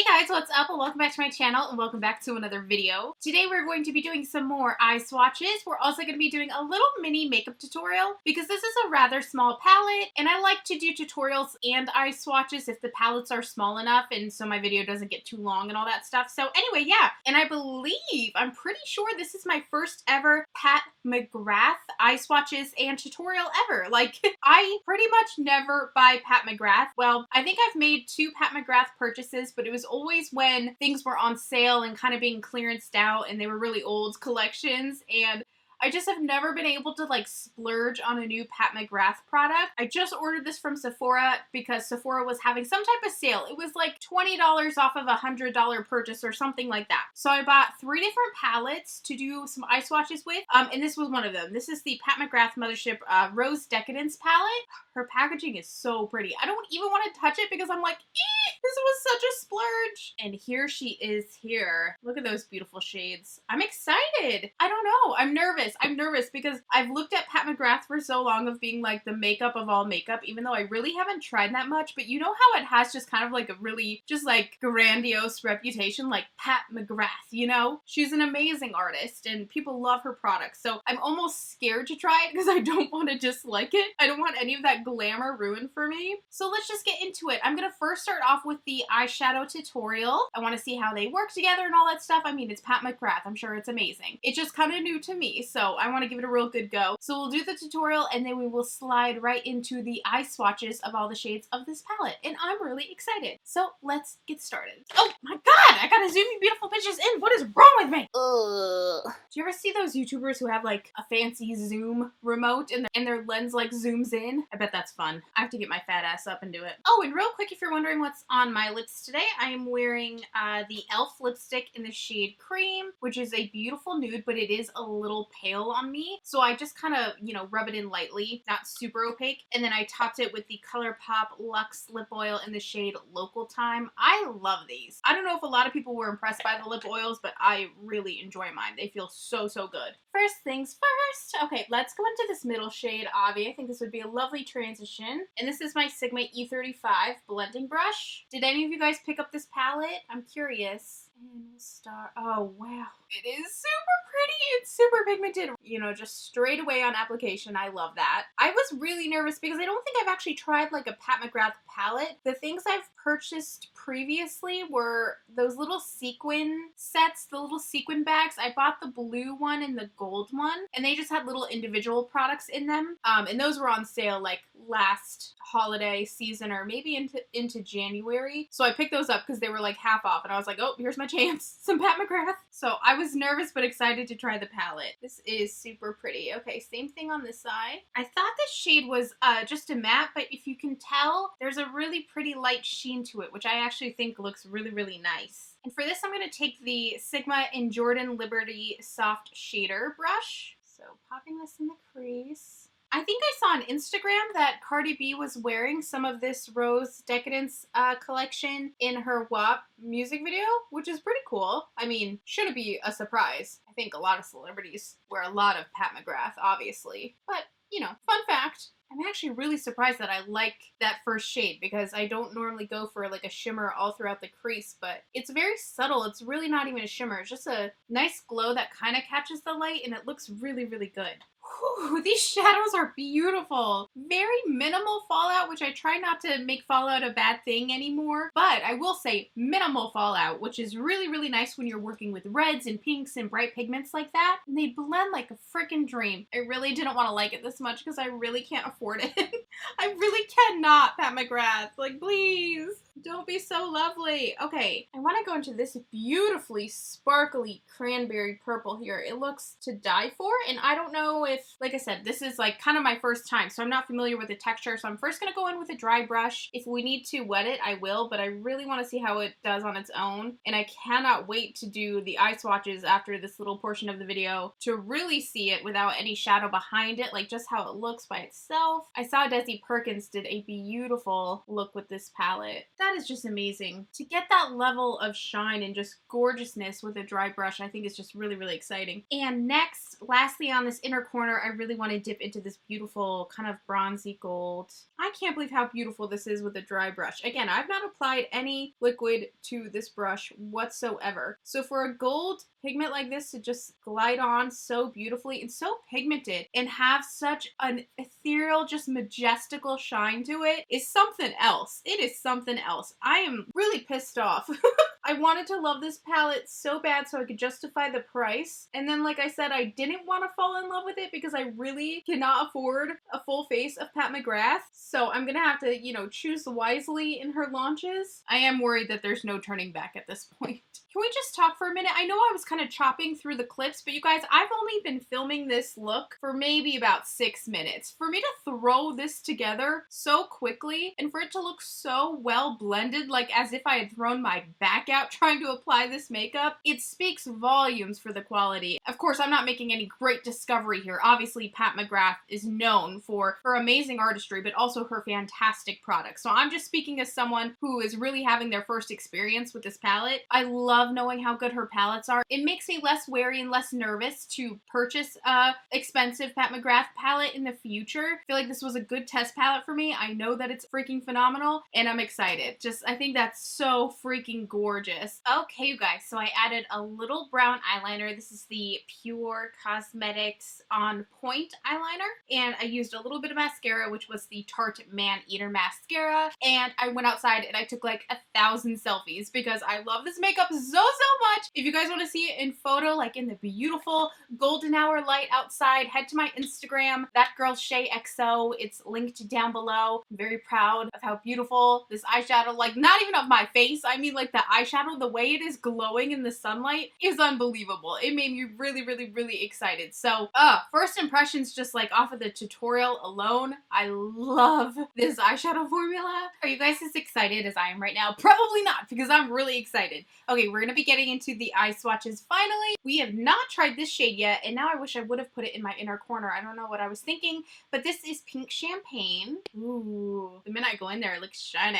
Hey guys, what's up? And welcome back to my channel and welcome back to another video. Today we're going to be doing some more eye swatches. We're also going to be doing a little mini makeup tutorial because this is a rather small palette and I like to do tutorials and eye swatches if the palettes are small enough and so my video doesn't get too long and all that stuff. So anyway, yeah, and I'm pretty sure this is my first ever Pat McGrath eye swatches and tutorial ever. Like, I pretty much never buy Pat McGrath. Well, I think I've made 2 Pat McGrath purchases, but it was always when things were on sale and kind of being clearanced out and they were really old collections, and I just have never been able to like splurge on a new Pat McGrath product. I just ordered this from Sephora because Sephora was having some type of sale. It was like $20 off of a $100 purchase or something like that. So I bought 3 different palettes to do some eye swatches with, and this was one of them. This is the Pat McGrath Mothership Rose Decadence palette. Her packaging is so pretty. I don't even want to touch it because I'm like, this was such a splurge. And here she is here. Look at those beautiful shades. I'm excited. I don't know. I'm nervous. I'm nervous because I've looked at Pat McGrath for so long of being like the makeup of all makeup, even though I really haven't tried that much. But you know how it has just kind of like a really just like grandiose reputation, like Pat McGrath, you know? She's an amazing artist and people love her products. So I'm almost scared to try it because I don't want to just like it. I don't want any of that glamour ruined for me. So let's just get into it. I'm gonna first start off with the eyeshadow tutorial. I want to see how they work together and all that stuff. I mean, it's Pat McGrath. I'm sure it's amazing. It's just kind of new to me, so I want to give it a real good go. So we'll do the tutorial and then we will slide right into the eye swatches of all the shades of this palette. And I'm really excited. So let's get started. Oh my god! I gotta zoom you beautiful bitches in! What is wrong with me? Ugh. Do you ever see those YouTubers who have like a fancy zoom remote and their lens like zooms in? I bet that's fun. I have to get my fat ass up and do it. Oh, and real quick, if you're wondering what's on my lips today, I am wearing the e.l.f. lipstick in the shade Cream, which is a beautiful nude, but it is a little pale on me. So I just kind of, you know, rub it in lightly, not super opaque. And then I topped it with the ColourPop Luxe Lip Oil in the shade Local Time. I love these. I don't know if a lot of people were impressed by the lip oils, but I really enjoy mine. They feel so, so good. First things first. Okay, let's go into this middle shade, Avi. I think this would be a lovely transition. And this is my Sigma E35 blending brush. Did any of you guys pick up this palette? I'm curious. And we'll start. Oh, wow. It is super pretty. It's super pigmented. You know, just straight away on application. I love that. I was really nervous because I don't think I've actually tried like a Pat McGrath palette. The things I've purchased previously were those little sequin sets, the little sequin bags. I bought the blue one and the gold one, and they just had little individual products in them. And those were on sale like last holiday season or maybe into January. So I picked those up because they were like half off and I was like, oh, here's my chance. Some Pat McGrath. So I was nervous but excited to try the palette. This is super pretty. Okay, same thing on this side. I thought this shade was just a matte, but if you can tell, there's a really pretty light sheen to it, which I actually think looks really, really nice. And for this, I'm going to take the Sigma and Jordan Liberty Soft Shader brush. So popping this in the crease. I think I saw on Instagram that Cardi B was wearing some of this Rose Decadence collection in her WAP music video, which is pretty cool. I mean, shouldn't be a surprise. I think a lot of celebrities wear a lot of Pat McGrath, obviously. But, you know, fun fact. I'm actually really surprised that I like that first shade because I don't normally go for like a shimmer all throughout the crease, but it's very subtle. It's really not even a shimmer. It's just a nice glow that kind of catches the light and it looks really, really good. Whew, these shadows are beautiful. Very minimal fallout, which I try not to make fallout a bad thing anymore. But I will say minimal fallout, which is really, really nice when you're working with reds and pinks and bright pigments like that. And they blend like a freaking dream. I really didn't want to like it this much because I really can't afford it. I really cannot, Pat McGrath. Like, please. Don't be so lovely. Okay, I want to go into this beautifully sparkly cranberry purple here. It looks to die for, and I don't know if, like I said, this is like kind of my first time, so I'm not familiar with the texture, so I'm first going to go in with a dry brush. If we need to wet it, I will, but I really want to see how it does on its own, and I cannot wait to do the eye swatches after this little portion of the video to really see it without any shadow behind it, like just how it looks by itself. I saw Desi Perkins did a beautiful look with this palette. That is just amazing. To get that level of shine and just gorgeousness with a dry brush, I think is just really, really exciting. And next, lastly on this inner corner, I really want to dip into this beautiful kind of bronzy gold. I can't believe how beautiful this is with a dry brush. Again, I've not applied any liquid to this brush whatsoever. So for a gold pigment like this to just glide on so beautifully and so pigmented and have such an ethereal, just majestical shine to it is something else. It is something else. I am really pissed off. I wanted to love this palette so bad so I could justify the price. And then, like I said, I didn't want to fall in love with it because I really cannot afford a full face of Pat McGrath. So I'm gonna have to, you know, choose wisely in her launches. I am worried that there's no turning back at this point. Can we just talk for a minute? I know I was kind of chopping through the clips, but you guys, I've only been filming this look for maybe about 6 minutes. For me to throw this together so quickly and for it to look so well blended, like as if I had thrown my back out trying to apply this makeup, it speaks volumes for the quality. Of course, I'm not making any great discovery here. Obviously, Pat McGrath is known for her amazing artistry, but also her fantastic products. So I'm just speaking as someone who is really having their first experience with this palette. I love knowing how good her palettes are. It makes me less wary and less nervous to purchase a expensive Pat McGrath palette in the future. I feel like this was a good test palette for me. I know that it's freaking phenomenal and I'm excited. Just, I think that's so freaking gorgeous. Okay, you guys, so I added a little brown eyeliner. This is the Pure Cosmetics On Point eyeliner. And I used a little bit of mascara, which was the Tarte Man Eater mascara. And I went outside and I took like 1,000 selfies because I love this makeup so much. If you guys want to see it in photo, like in the beautiful golden hour light outside, head to my Instagram, that girl Shay XO. It's linked down below. I'm very proud of how beautiful this eyeshadow, like not even of my face, I mean like the eyeshadow, the way it is glowing in the sunlight is unbelievable. It made me really, really, really excited. So, first impressions just like off of the tutorial alone, I love this eyeshadow formula. Are you guys as excited as I am right now? Probably not, because I'm really excited. Okay, we're gonna be getting into the eye swatches finally. We have not tried this shade yet, and now I wish I would have put it in my inner corner. I don't know what I was thinking, but this is Pink Champagne. Ooh, the minute I go in there, it looks shiny.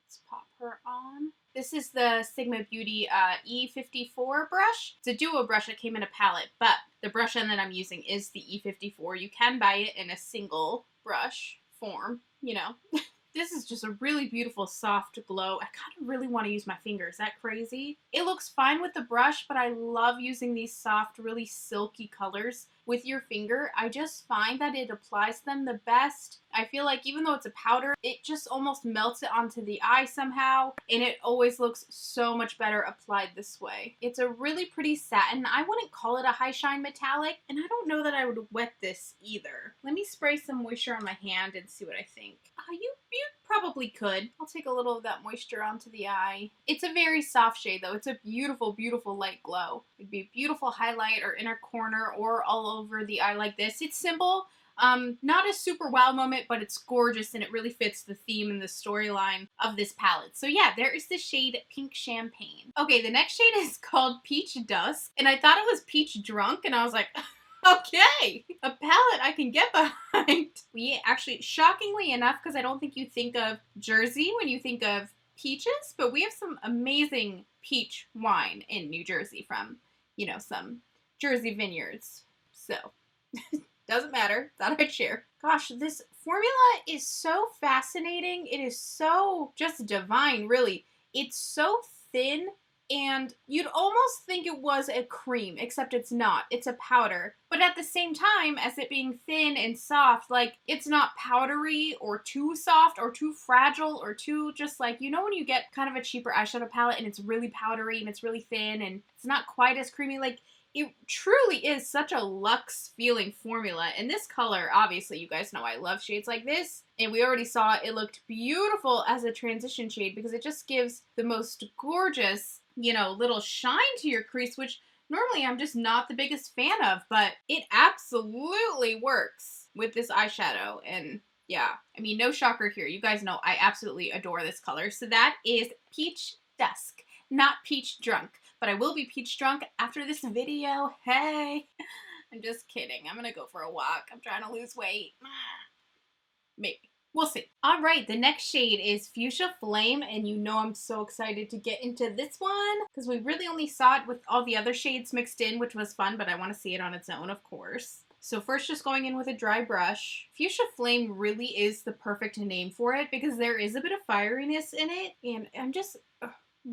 Let's pop her on. This is the Sigma Beauty E54 brush. It's a duo brush that came in a palette, but the brush end that I'm using is the E54. You can buy it in a single brush form, you know. This is just a really beautiful soft glow. I kind of really want to use my finger. Is that crazy? It looks fine with the brush, but I love using these soft, really silky colors with your finger. I just find that it applies them the best. I feel like even though it's a powder, it just almost melts it onto the eye somehow, and it always looks so much better applied this way. It's a really pretty satin. I wouldn't call it a high shine metallic, and I don't know that I would wet this either. Let me spray some moisture on my hand and see what I think. You probably could. I'll take a little of that moisture onto the eye. It's a very soft shade though. It's a beautiful, beautiful light glow. It'd be a beautiful highlight or inner corner or all over the eye like this. It's simple. Not a super wow moment, but it's gorgeous and it really fits the theme and the storyline of this palette. So yeah, there is the shade Pink Champagne. Okay, the next shade is called Peach Dusk, and I thought it was Peach Drunk, and I was like, okay, a palette I can get behind. We actually, shockingly enough, because I don't think you think of Jersey when you think of peaches, but we have some amazing peach wine in New Jersey from, you know, some Jersey vineyards. So, doesn't matter. Thought I'd share. Gosh, this formula is so fascinating. It is so just divine, really. It's so thin, and you'd almost think it was a cream, except it's not. It's a powder. But at the same time, as it being thin and soft, like, it's not powdery or too soft or too fragile or too just like, you know when you get kind of a cheaper eyeshadow palette and it's really powdery and it's really thin and it's not quite as creamy, like, it truly is such a luxe feeling formula. And this color, obviously, you guys know I love shades like this. And we already saw it looked beautiful as a transition shade because it just gives the most gorgeous, you know, little shine to your crease, which normally I'm just not the biggest fan of, but it absolutely works with this eyeshadow. And yeah, I mean, no shocker here. You guys know I absolutely adore this color. So that is Peach Dusk, not Peach Drunk. But I will be peach drunk after this video. Hey, I'm just kidding. I'm gonna go for a walk. I'm trying to lose weight. Maybe. We'll see. All right, the next shade is Fuchsia Flame, and you know I'm so excited to get into this one because we really only saw it with all the other shades mixed in, which was fun, but I want to see it on its own, of course. So first, just going in with a dry brush. Fuchsia Flame really is the perfect name for it because there is a bit of fieriness in it, and I'm just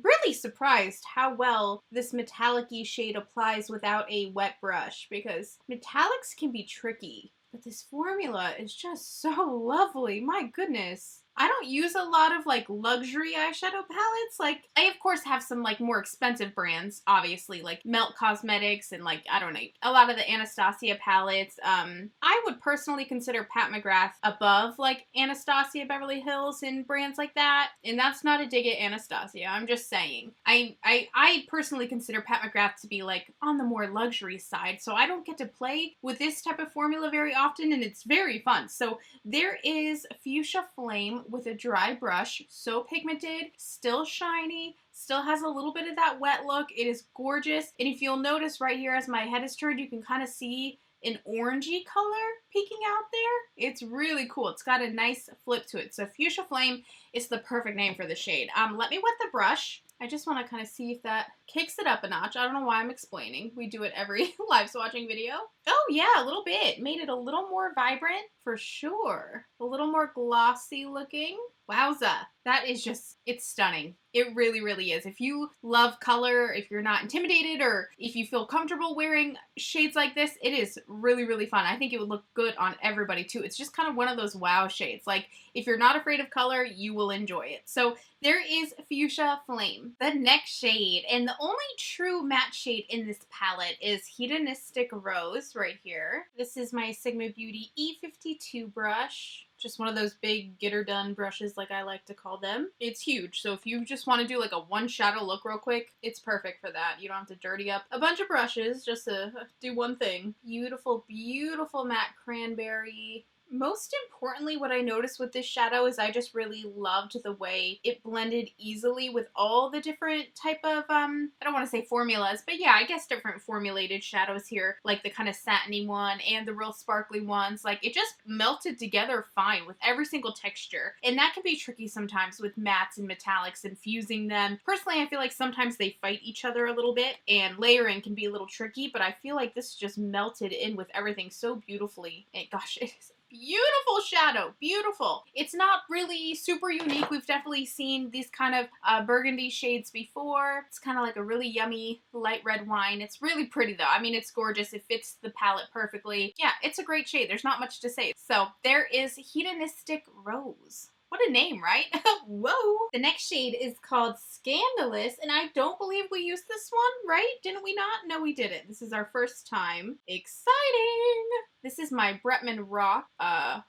really surprised how well this metallic-y shade applies without a wet brush because metallics can be tricky. But this formula is just so lovely. My goodness. I don't use a lot of like luxury eyeshadow palettes. Like I of course have some like more expensive brands, obviously, like Melt Cosmetics and like, I don't know, a lot of the Anastasia palettes. I would personally consider Pat McGrath above like Anastasia Beverly Hills and brands like that. And that's not a dig at Anastasia. I'm just saying. I personally consider Pat McGrath to be like on the more luxury side. So I don't get to play with this type of formula very often, and it's very fun. So there is Fuchsia Flame with a dry brush, so pigmented, still shiny, still has a little bit of that wet look. It is gorgeous. And if you'll notice right here as my head is turned, you can kind of see an orangey color peeking out there. It's really cool. It's got a nice flip to it. So Fuchsia Flame is the perfect name for the shade. Let me wet the brush. I just want to kind of see if that kicks it up a notch. I don't know why I'm explaining. We do it every live swatching video. Oh yeah, a little bit. Made it a little more vibrant for sure. A little more glossy looking. Wowza. That is just, it's stunning. It really, really is. If you love color, if you're not intimidated, or if you feel comfortable wearing shades like this, it is really, really fun. I think it would look good on everybody too. It's just kind of one of those wow shades. Like, if you're not afraid of color, you will enjoy it. So there is Fuchsia Flame. The next shade, and the only true matte shade in this palette, is Hedonistic Rose right here. This is my Sigma Beauty E52 brush. Just one of those big get-her-done brushes like I like to call them. It's huge, so if you just want to do like a one shadow look real quick, it's perfect for that. You don't have to dirty up a bunch of brushes just to do one thing. Beautiful, beautiful matte cranberry. Most importantly, what I noticed with this shadow is I just really loved the way it blended easily with all the different type of, I don't want to say formulas, but yeah, I guess different formulated shadows here, like the kind of satiny one and the real sparkly ones. Like, it just melted together fine with every single texture. And that can be tricky sometimes with mattes and metallics and fusing them. Personally, I feel like sometimes they fight each other a little bit, and layering can be a little tricky, but I feel like this just melted in with everything so beautifully. And gosh, it is beautiful shadow. Beautiful. It's not really super unique. We've definitely seen these kind of burgundy shades before. It's kind of like a really yummy light red wine. It's really pretty though. I mean, it's gorgeous. It fits the palette perfectly. Yeah, it's a great shade. There's not much to say. So there is Hedonistic Rose. What a name, right? Whoa! The next shade is called Scandalous, and I don't believe we used this one, right? Didn't we not? No, we didn't. This is our first time. Exciting! This is my Bretman Rock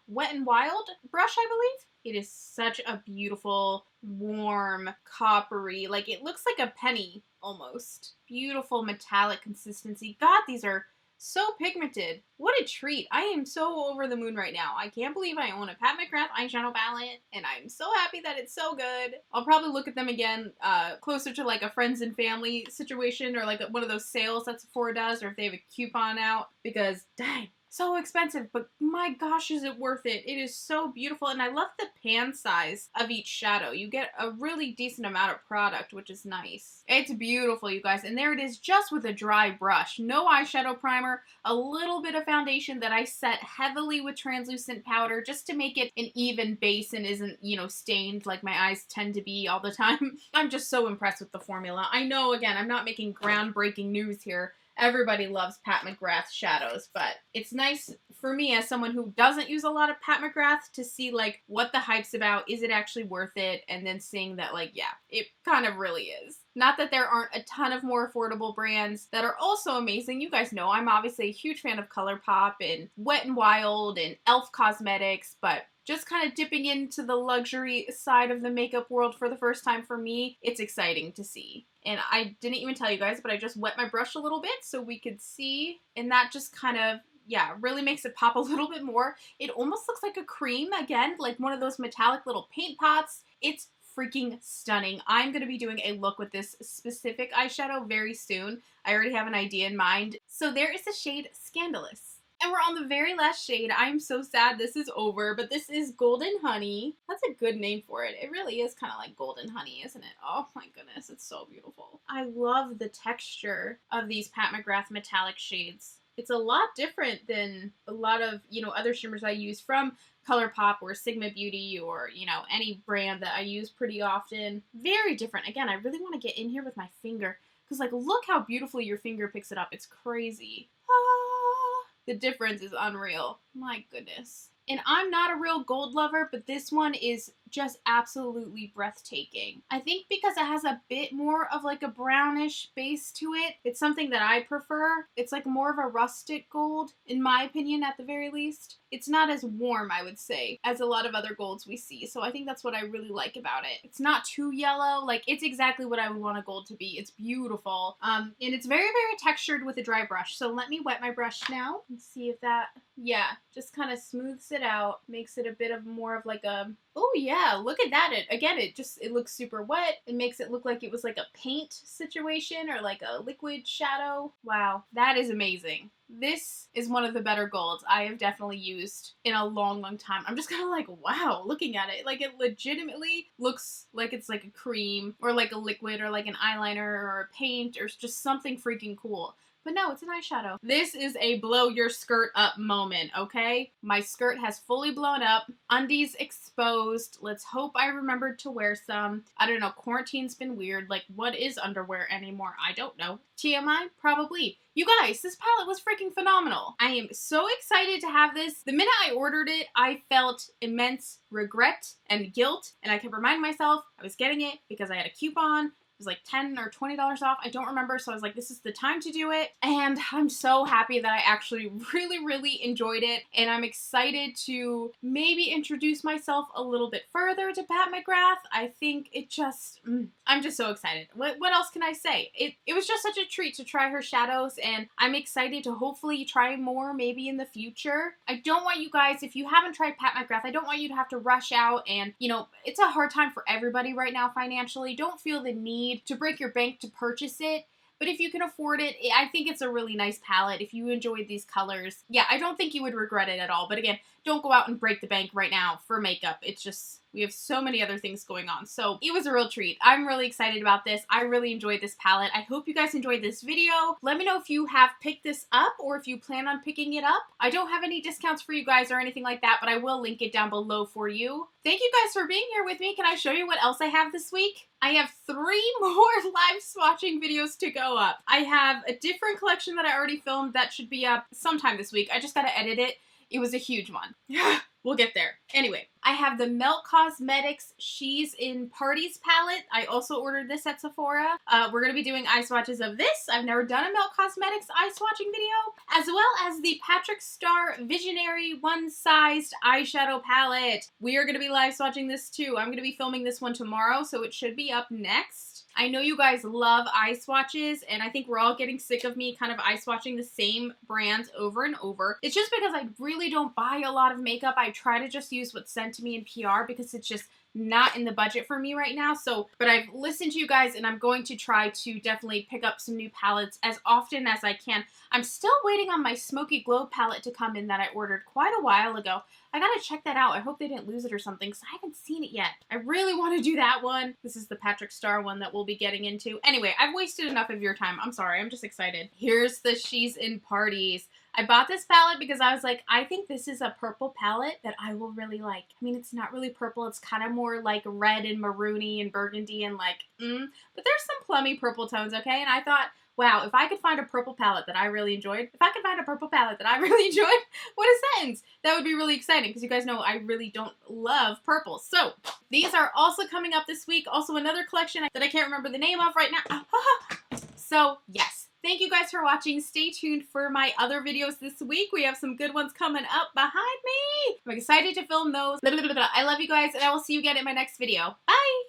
Wet n Wild brush, I believe. It is such a beautiful, warm, coppery, like it looks like a penny almost. Beautiful metallic consistency. God, these are so pigmented. What a treat. I am so over the moon right now. I can't believe I own a Pat McGrath eyeshadow palette, and I'm so happy that it's so good. I'll probably look at them again closer to like a friends and family situation, or like one of those sales that Sephora does, or if they have a coupon out, because dang, so expensive, but my gosh, is it worth it. It is so beautiful, and I love the pan size of each shadow. You get a really decent amount of product, which is nice. It's beautiful, you guys, and there it is just with a dry brush. No eyeshadow primer, a little bit of foundation that I set heavily with translucent powder just to make it an even base and isn't, you know, stained like my eyes tend to be all the time. I'm just so impressed with the formula. I know, again, I'm not making groundbreaking news here. Everybody loves Pat McGrath shadows, but it's nice for me as someone who doesn't use a lot of Pat McGrath to see like what the hype's about. Is it actually worth it? And then seeing that like, yeah, it kind of really is. Not that there aren't a ton of more affordable brands that are also amazing. You guys know I'm obviously a huge fan of ColourPop and Wet n Wild and e.l.f. Cosmetics, but just kind of dipping into the luxury side of the makeup world for the first time for me, it's exciting to see. And I didn't even tell you guys, but I just wet my brush a little bit so we could see. And that just kind of, yeah, really makes it pop a little bit more. It almost looks like a cream, again, like one of those metallic little paint pots. It's freaking stunning. I'm going to be doing a look with this specific eyeshadow very soon. I already have an idea in mind. So there is the shade Scandalous. And we're on the very last shade. I'm so sad this is over, but this is Golden Honey. That's a good name for it. It really is kind of like Golden Honey, isn't it? Oh my goodness, it's so beautiful. I love the texture of these Pat McGrath metallic shades. It's a lot different than a lot of, other shimmers I use from ColourPop or Sigma Beauty or, any brand that I use pretty often. Very different. Again, I really want to get in here with my finger because, like, look how beautifully your finger picks it up. It's crazy. The difference is unreal. My goodness. And I'm not a real gold lover, but this one is just absolutely breathtaking. I think because it has a bit more of like a brownish base to it, it's something that I prefer. It's like more of a rustic gold, in my opinion, at the very least. It's not as warm, I would say, as a lot of other golds we see. So I think that's what I really like about it. It's not too yellow. Like, it's exactly what I would want a gold to be. It's beautiful. And it's very, very textured with a dry brush. So let me wet my brush now and see if that, just kind of smooths it out, makes it a bit of more of like a, oh yeah, look at that. It looks super wet. It makes it look like it was like a paint situation or like a liquid shadow. Wow, that is amazing. This is one of the better golds I have definitely used in a long, long time. I'm just kind of like, wow, looking at it. Like, it legitimately looks like it's like a cream or like a liquid or like an eyeliner or a paint or just something freaking cool. But no, it's an eyeshadow. This is a blow your skirt up moment, okay? My skirt has fully blown up. Undies exposed. Let's hope I remembered to wear some. I don't know. Quarantine's been weird. Like, what is underwear anymore? I don't know. TMI? Probably. You guys, this palette was freaking phenomenal. I am so excited to have this. The minute I ordered it, I felt immense regret and guilt. And I kept reminding myself I was getting it because I had a coupon. It was like $10 or $20 off. I don't remember. So I was like, this is the time to do it. And I'm so happy that I actually really, really enjoyed it. And I'm excited to maybe introduce myself a little bit further to Pat McGrath. I think it just, I'm just so excited. What else can I say? It was just such a treat to try her shadows. And I'm excited to hopefully try more maybe in the future. I don't want you guys, if you haven't tried Pat McGrath, I don't want you to have to rush out. And, it's a hard time for everybody right now financially. Don't feel the need to break your bank to purchase it. But if you can afford it, I think it's a really nice palette. If you enjoyed these colors, I don't think you would regret it at all. But again, don't go out and break the bank right now for makeup. It's just, we have so many other things going on. So it was a real treat. I'm really excited about this. I really enjoyed this palette. I hope you guys enjoyed this video. Let me know if you have picked this up or if you plan on picking it up. I don't have any discounts for you guys or anything like that, but I will link it down below for you. Thank you guys for being here with me. Can I show you what else I have this week? I have 3 more live swatching videos to go up. I have a different collection that I already filmed that should be up sometime this week. I just gotta edit it. It was a huge one. We'll get there. Anyway, I have the Melt Cosmetics She's in Parties palette. I also ordered this at Sephora. We're going to be doing eye swatches of this. I've never done a Melt Cosmetics eye swatching video. As well as the Patrick Star Visionary One-Sized Eyeshadow Palette. We are going to be live swatching this too. I'm going to be filming this one tomorrow, so it should be up next. I know you guys love eye swatches, and I think we're all getting sick of me kind of eye swatching the same brands over and over. It's just because I really don't buy a lot of makeup. I try to just use what's sent to me in PR because it's just not in the budget for me right now. But I've listened to you guys, and I'm going to try to definitely pick up some new palettes as often as I can. I'm still waiting on my Smoky Glow palette to come in that I ordered quite a while ago. I gotta check that out. I hope they didn't lose it or something, because I haven't seen it yet. I really want to do that one. This is the Patrick Star one that we'll be getting into. Anyway, I've wasted enough of your time. I'm sorry. I'm just excited. Here's the She's in Parties. I bought this palette because I was like, I think this is a purple palette that I will really like. I mean, it's not really purple. It's kind of more like red and maroony and burgundy and like, but there's some plummy purple tones, okay? And I thought, wow, if I could find a purple palette that I really enjoyed, what a sentence! That would be really exciting because you guys know I really don't love purple. So these are also coming up this week. Also another collection that I can't remember the name of right now. So yes. Thank you guys for watching. Stay tuned for my other videos this week. We have some good ones coming up behind me. I'm excited to film those. I love you guys, and I will see you again in my next video. Bye!